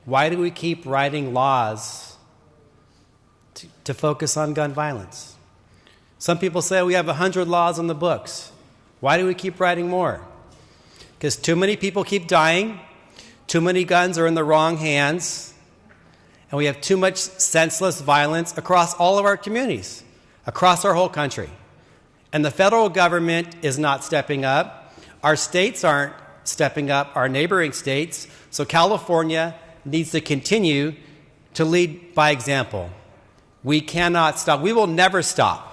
Why do we keep writing laws to focus on gun violence? Some people say we have 100 laws on the books. Why do we keep writing more? Because too many people keep dying, too many guns are in the wrong hands, and we have too much senseless violence across all of our communities, across our whole country. And the federal government is not stepping up. Our states aren't stepping up, our neighboring states. So California needs to continue to lead by example. We cannot stop. We will never stop.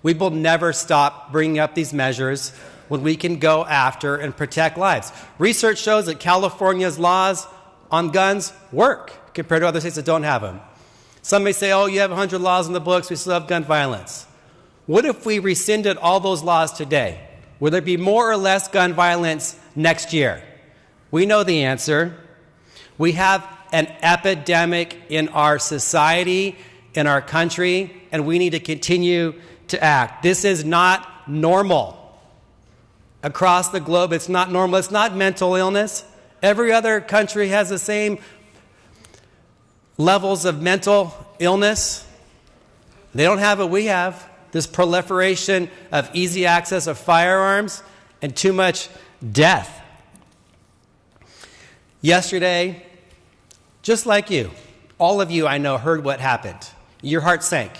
We will never stop bringing up these measures when we can go after and protect lives. Research shows that California's laws on guns work compared to other states that don't have them. Some may say, oh, you have 100 laws in the books, we still have gun violence. What if we rescinded all those laws today? Will there be more or less gun violence next year? We know the answer. We have an epidemic in our society, in our country, and we need to continue to act. This is not normal. Across the globe, it's not normal. It's not mental illness. Every other country has the same levels of mental illness. They don't have what we have. This proliferation of easy access of firearms and too much death. Yesterday, just like you, all of you I know heard what happened. Your heart sank.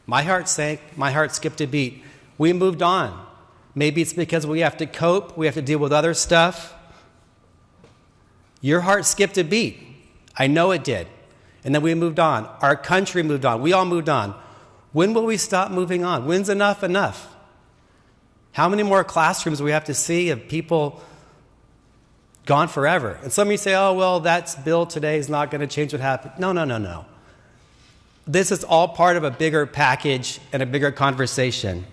My heart sank. My heart skipped a beat. We moved on. Maybe it's because we have to cope. We have to deal with other stuff. Your heart skipped a beat. I know it did. And then we moved on. Our country moved on. We all moved on. When will we stop moving on? When's enough enough? How many more classrooms do we have to see of people gone forever? And some of you say, oh, well, that bill today is not going to change what happened. No. This is all part of a bigger package and a bigger conversation.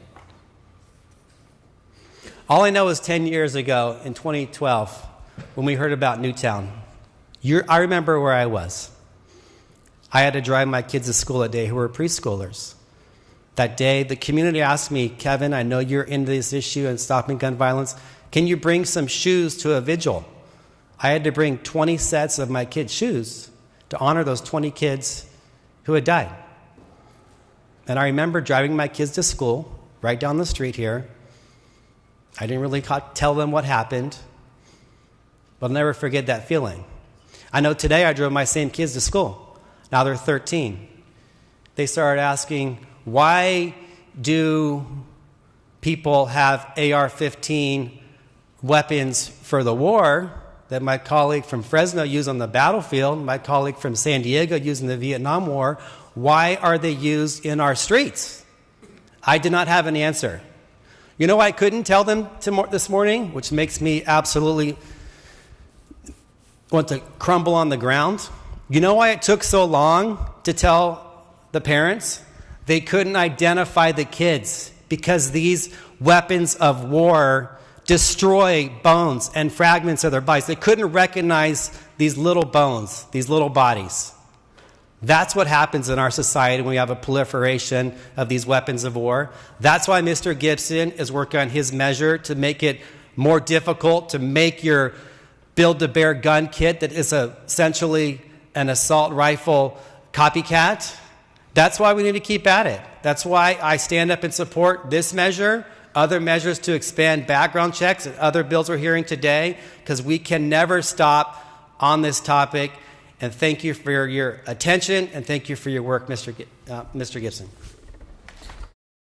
All I know is 10 years ago, in 2012, when we heard about Newtown, I remember where I was. I had to drive my kids to school that day who were preschoolers. That day, the community asked me, Kevin, I know you're into this issue and stopping gun violence. Can you bring some shoes to a vigil? I had to bring 20 sets of my kids' shoes to honor those 20 kids who had died. And I remember driving my kids to school right down the street here. I didn't really tell them what happened, but I'll never forget that feeling. I know today I drove my same kids to school. Now they're 13. They started asking, why do people have AR-15 weapons for the war that my colleague from Fresno used on the battlefield, my colleague from San Diego used in the Vietnam War? Why are they used in our streets? I did not have an answer. You know why I couldn't tell them this morning, which makes me absolutely want to crumble on the ground? You know why it took so long to tell the parents? They couldn't identify the kids because these weapons of war destroy bones and fragments of their bodies. They couldn't recognize these little bones, these little bodies. That's what happens in our society when we have a proliferation of these weapons of war. That's why Mr. Gibson is working on his measure to make it more difficult to make your build-to-bear gun kit that is essentially an assault rifle copycat. That's why we need to keep at it. That's why I stand up and support this measure, other measures to expand background checks, and other bills we're hearing today, because we can never stop on this topic. And thank you for your attention, and thank you for your work, Mr. Gibson.